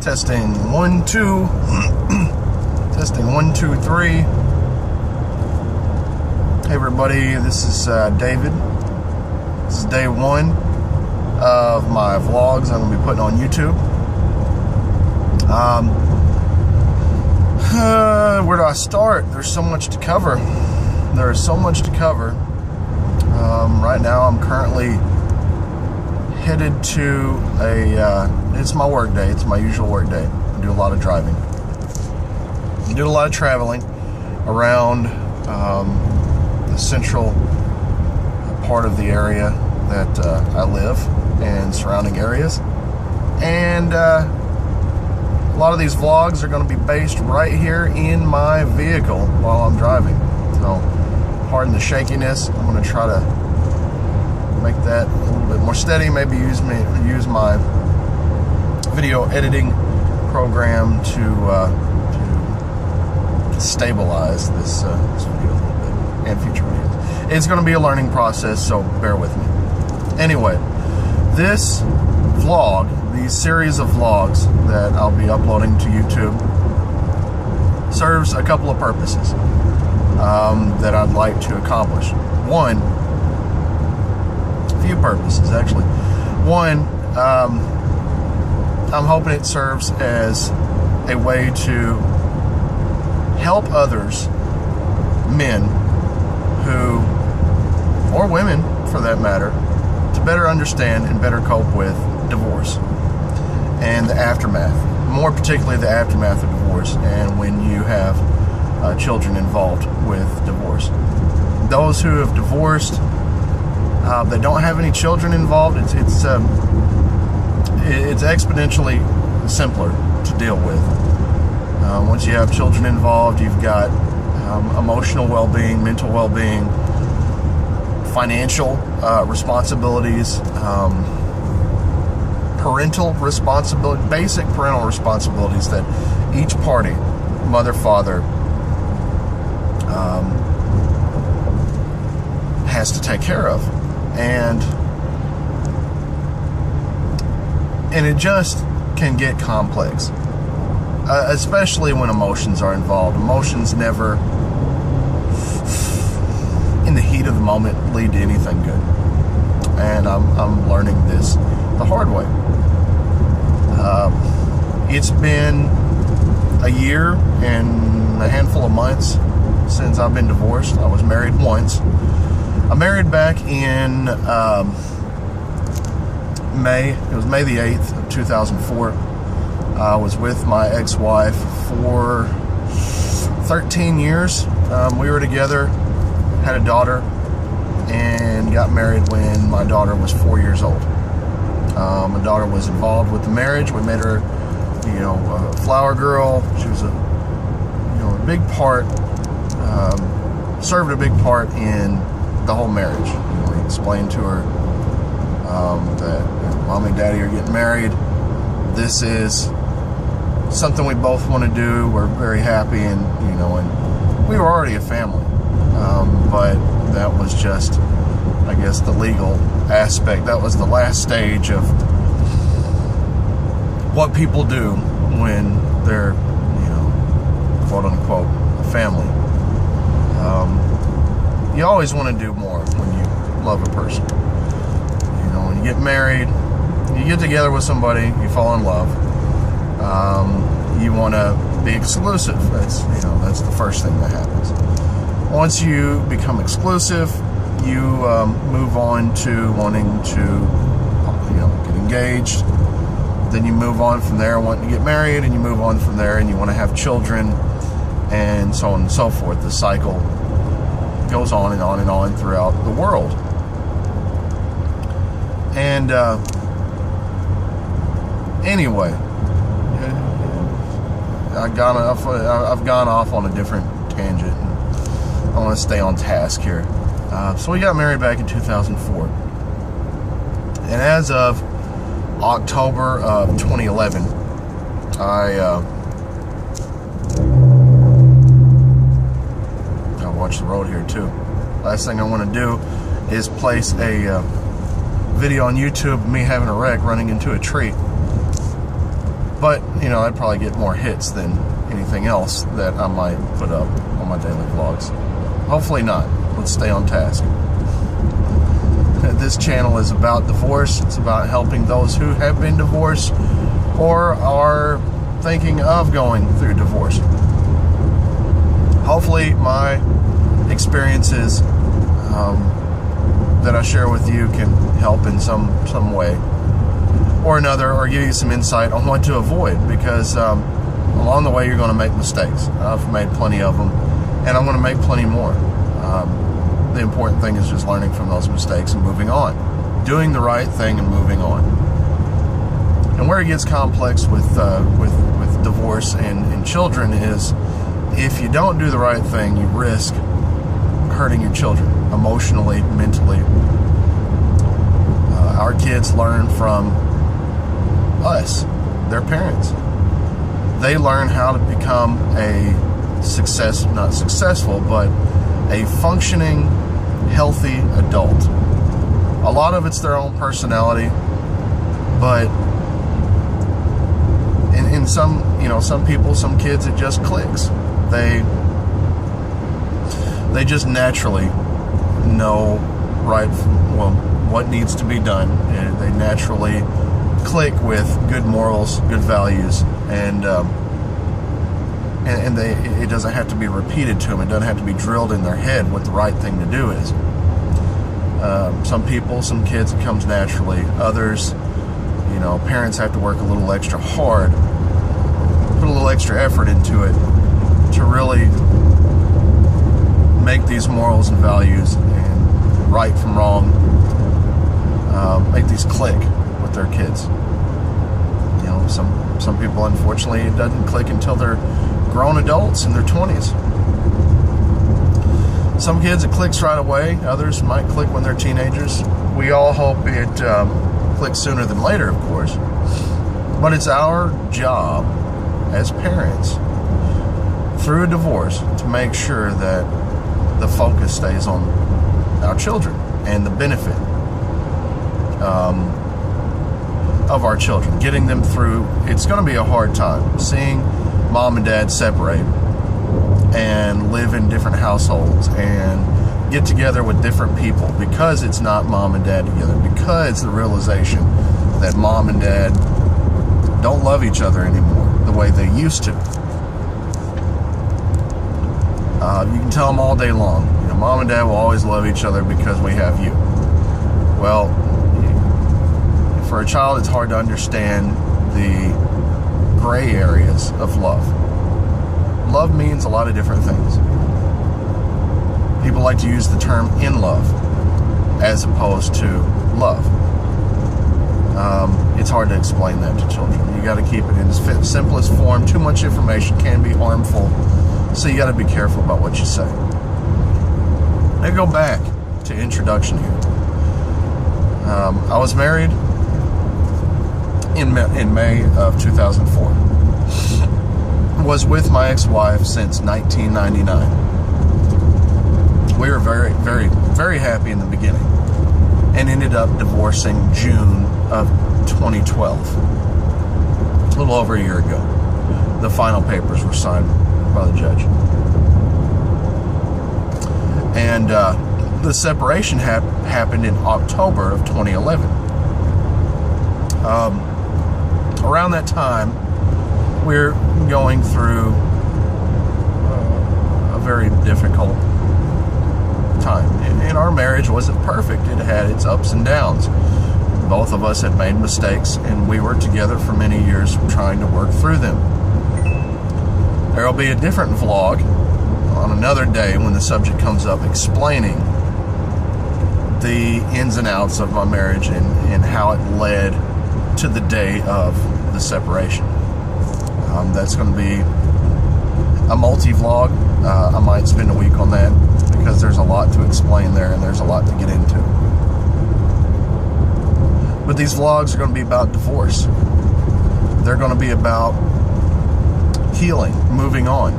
Testing 1, 2. Testing 1, 2, 3. Hey everybody, this is David. This is day 1 of my vlogs I'm going to be putting on YouTube. Where do I start? There's so much to cover. There is so much to cover. Right now I'm currently headed to it's my work day. It's my usual work day. I do a lot of driving. I do a lot of traveling around the central part of the area that I live and surrounding areas. And a lot of these vlogs are going to be based right here in my vehicle while I'm driving. So, pardon the shakiness. I'm going to try to make that a little bit more steady. Maybe use my video editing program to stabilize this video a little bit and future videos. It's going to be a learning process, so bear with me. Anyway, this vlog, these series of vlogs that I'll be uploading to YouTube, serves a couple of purposes that I'd like to accomplish. One, a few purposes actually. One, I'm hoping it serves as a way to help others, men who, or women for that matter, to better understand and better cope with divorce and the aftermath, more particularly the aftermath of divorce and when you have children involved with divorce. Those who have divorced, that don't have any children involved, it's exponentially simpler to deal with. Once you have children involved, you've got emotional well-being, mental well-being, financial responsibilities, parental responsibility, basic parental responsibilities that each party, mother, father, has to take care of. And it just can get complex, especially when emotions are involved. Emotions never, in the heat of the moment, lead to anything good. And I'm learning this the hard way. It's been a year and a handful of months since I've been divorced. I was married once. I married back in May. It was May the 8th of 2004. I was with my ex-wife for 13 years. We were together, had a daughter, and got married when my daughter was 4 years old. My daughter was involved with the marriage. We made her, a flower girl. She was a big part, served a big part in the whole marriage. We explained to her that mommy and daddy are getting married. This is something we both want to do. We're very happy, and and we were already a family, but that was just, I guess, the legal aspect. That was the last stage of what people do when they're, quote unquote, a family. You always want to do more when you love a person. When you get married, you get together with somebody, you fall in love. You want to be exclusive. That's the first thing that happens. Once you become exclusive, you move on to wanting to, get engaged. Then you move on from there, wanting to get married, and you move on from there, and you want to have children, and so on and so forth. The cycle goes on and on and on throughout the world. And anyway, I've gone off on a different tangent. I want to stay on task here. So we got married back in 2004. And as of October of 2011, I watch the road here too. Last thing I want to do is place a video on YouTube of me having a wreck running into a tree. But, I'd probably get more hits than anything else that I might put up on my daily vlogs. Hopefully not. Let's stay on task. This channel is about divorce. It's about helping those who have been divorced or are thinking of going through divorce. Hopefully my experiences that I share with you can help in some way or another, or give you some insight on what to avoid, because along the way you're going to make mistakes. I've made plenty of them, and I'm going to make plenty more. The important thing is just learning from those mistakes and moving on, doing the right thing and moving on. And where it gets complex with divorce and children is, if you don't do the right thing, you risk hurting your children emotionally, mentally. Our kids learn from us, their parents. They learn how to become a not successful, but a functioning, healthy adult. A lot of it's their own personality, but in some people, some kids, it just clicks. They just naturally know what needs to be done, and they naturally click with good morals, good values, and it doesn't have to be repeated to them. It doesn't have to be drilled in their head what the right thing to do is. Some people, some kids, it comes naturally. Others, parents have to work a little extra hard, put a little extra effort into it to really make these morals and values and right from wrong, make these click with their kids. Some people, unfortunately, it doesn't click until they're grown adults in their 20s. Some kids, it clicks right away. Others might click when they're teenagers. We all hope it clicks sooner than later, of course. But it's our job as parents, through a divorce, to make sure that the focus stays on our children and the benefit of our children, getting them through. It's going to be a hard time seeing mom and dad separate and live in different households and get together with different people, because it's not mom and dad together, because the realization that mom and dad don't love each other anymore the way they used to. You can tell them all day long, mom and dad will always love each other because we have you. Well, for a child, it's hard to understand the gray areas of love. Love means a lot of different things. People like to use the term in love as opposed to love. It's hard to explain that to children. You got to keep it in its simplest form. Too much information can be harmful, so you got to be careful about what you say. Let's go back to introduction here. I was married in May of 2004. Was with my ex-wife since 1999. We were very, very, very happy in the beginning, and ended up divorcing June of 2012, a little over a year ago. The final papers were signed by the judge, and the separation happened in October of 2011. Around that time, we're going through a very difficult time. And our marriage wasn't perfect. It had its ups and downs. Both of us had made mistakes, and we were together for many years trying to work through them. There will be a different vlog on another day when the subject comes up, explaining the ins and outs of my marriage and how it led to the day of the separation. That's going to be a multi-vlog. I might spend a week on that, because there's a lot to explain there, and there's a lot to get into. But these vlogs are going to be about divorce. They're going to be about healing, moving on.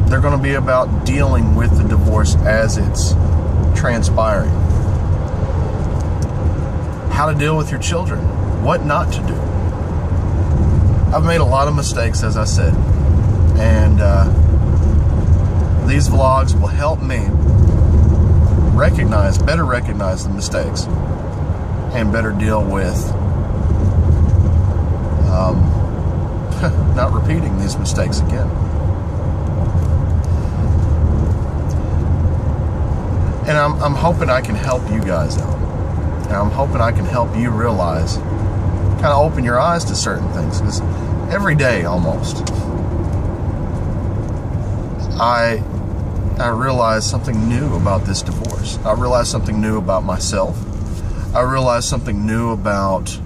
They're going to be about dealing with the divorce as it's transpiring. How to deal with your children, what not to do. I've made a lot of mistakes, as I said, and these vlogs will help me better recognize the mistakes and better deal with not repeating these mistakes again. And I'm hoping I can help you guys out. And I'm hoping I can help you realize, kind of open your eyes to certain things. Because every day, almost, I realize something new about this divorce. I realize something new about myself. I realize something new about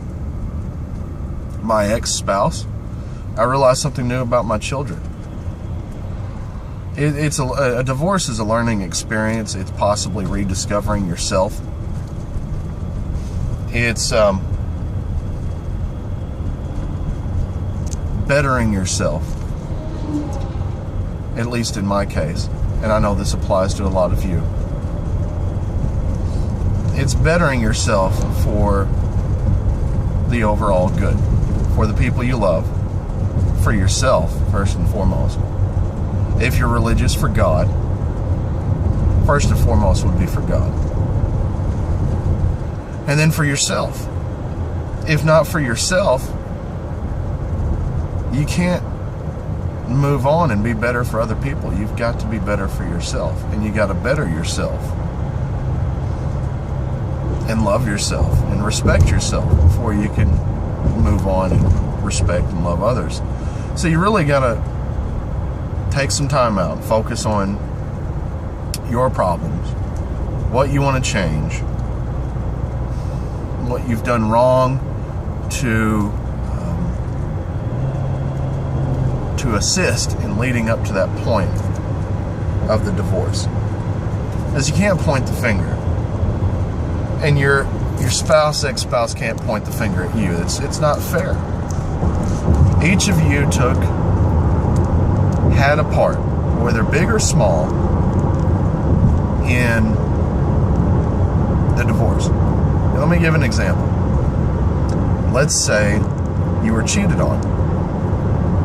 my ex-spouse. I realize something new about my children. It's a divorce is a learning experience. It's possibly rediscovering yourself. It's bettering yourself, at least in my case, and I know this applies to a lot of you. It's bettering yourself for the overall good, for the people you love, for yourself first and foremost. If you're religious, for God. First and foremost would be for God. And then for yourself. If not for yourself, you can't move on and be better for other people. You've got to be better for yourself. And you got to better yourself. And love yourself. And respect yourself before you can move on and respect and love others. So you really got to take some time out, focus on your problems, what you want to change, what you've done wrong to assist in leading up to that point of the divorce. As you can't point the finger, and your spouse, ex-spouse can't point the finger at you. It's not fair. Each of you had a part, whether big or small, in the divorce. Now, let me give an example. Let's say you were cheated on,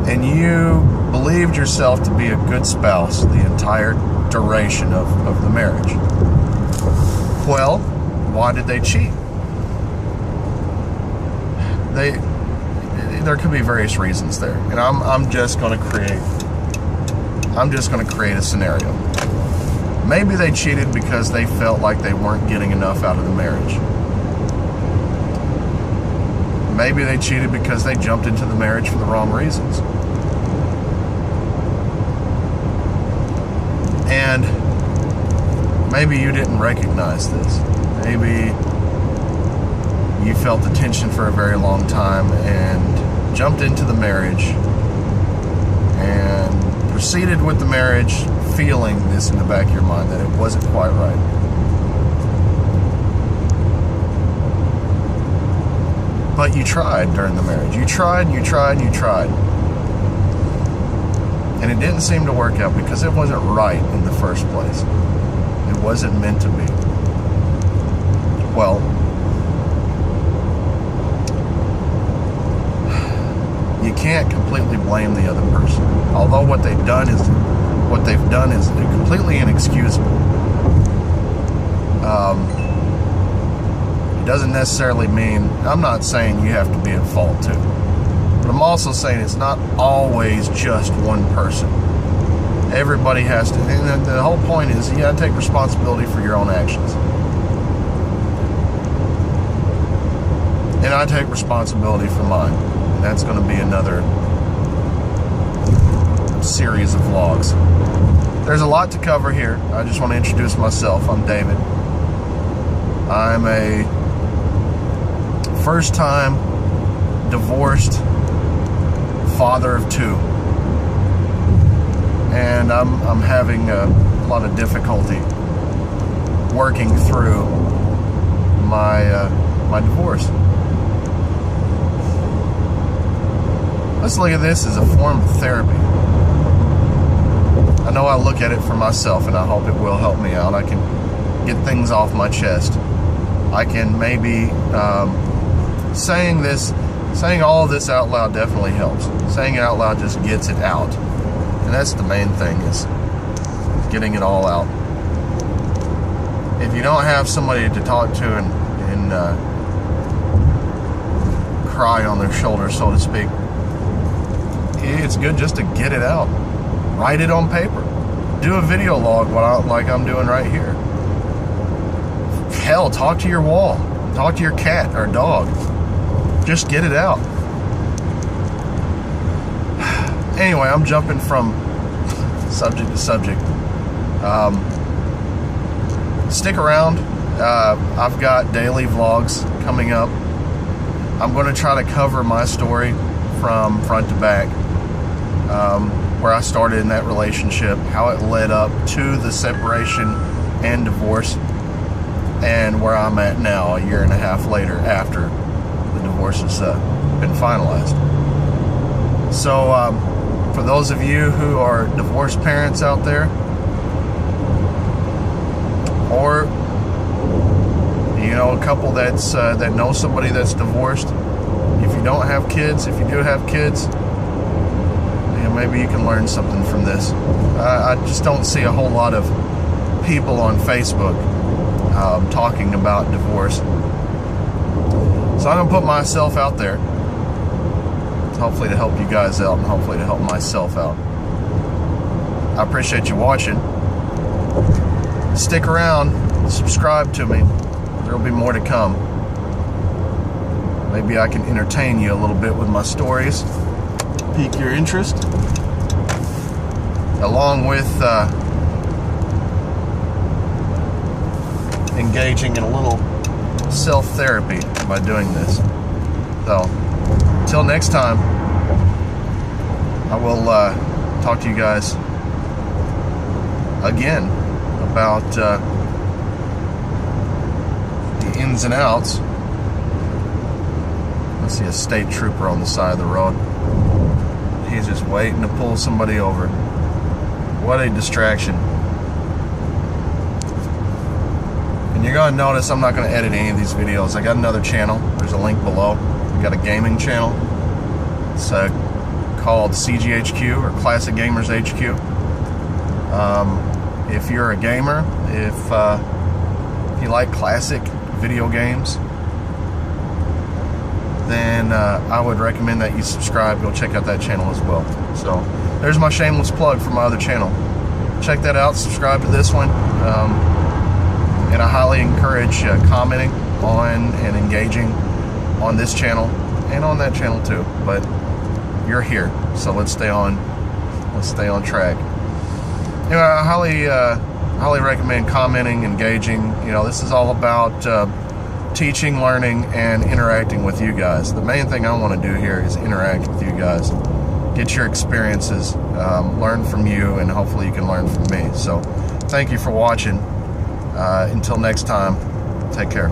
and you believed yourself to be a good spouse the entire duration of the marriage. Well, why did they cheat? There could be various reasons there, and I'm just going to create a scenario. Maybe they cheated because they felt like they weren't getting enough out of the marriage. Maybe they cheated because they jumped into the marriage for the wrong reasons. And maybe you didn't recognize this. Maybe you felt the tension for a very long time and jumped into the marriage and proceeded with the marriage feeling this in the back of your mind, that it wasn't quite right. But you tried during the marriage. You tried. And it didn't seem to work out because it wasn't right in the first place. It wasn't meant to be. Well, you can't completely blame the other person. Although what they've done is completely inexcusable. It doesn't necessarily mean, I'm not saying you have to be at fault too. But I'm also saying it's not always just one person. Everybody has to, and the whole point is you gotta take responsibility for your own actions. And I take responsibility for mine. And that's gonna be another series of vlogs. There's a lot to cover here. I just want to introduce myself. I'm David. I'm a first-time divorced father of two, and I'm having a lot of difficulty working through my my divorce. Let's look at this as a form of therapy. I know I look at it for myself, and I hope it will help me out. I can get things off my chest. I can maybe, saying this saying all of this out loud definitely helps. Saying it out loud just gets it out. And that's the main thing, is getting it all out. If you don't have somebody to talk to and cry on their shoulder, so to speak, it's good just to get it out. Write it on paper. Do a video log like I'm doing right here. Hell, talk to your wall. Talk to your cat or dog. Just get it out. Anyway, I'm jumping from subject to subject. Stick around. I've got daily vlogs coming up. I'm going to try to cover my story from front to back. Where I started in that relationship, how it led up to the separation and divorce, and where I'm at now, a year and a half later, after the divorce has been finalized. So, for those of you who are divorced parents out there, or a couple that's that knows somebody that's divorced, if you don't have kids, if you do have kids, maybe you can learn something from this. I just don't see a whole lot of people on Facebook talking about divorce. So I'm going to put myself out there, hopefully to help you guys out and hopefully to help myself out. I appreciate you watching. Stick around, subscribe to me. There'll be more to come. Maybe I can entertain you a little bit with my stories, pique your interest, along with engaging in a little self-therapy by doing this. So, until next time, I will talk to you guys again about the ins and outs. I see a state trooper on the side of the road. He's just waiting to pull somebody over. What a distraction. And you're going to notice I'm not going to edit any of these videos. I got another channel. There's a link below. I got a gaming channel. It's called CGHQ, or Classic Gamers HQ. If you're a gamer, if you like classic video games, then I would recommend that you subscribe. Go check out that channel as well. So there's my shameless plug for my other channel. Check that out. Subscribe to this one. And I highly encourage commenting on and engaging on this channel and on that channel too. But you're here, so let's stay on track. Anyway, I highly recommend commenting, engaging. This is all about teaching, learning, and interacting with you guys. The main thing I want to do here is interact with you guys, get your experiences, learn from you, and hopefully you can learn from me. So thank you for watching. Until next time, take care.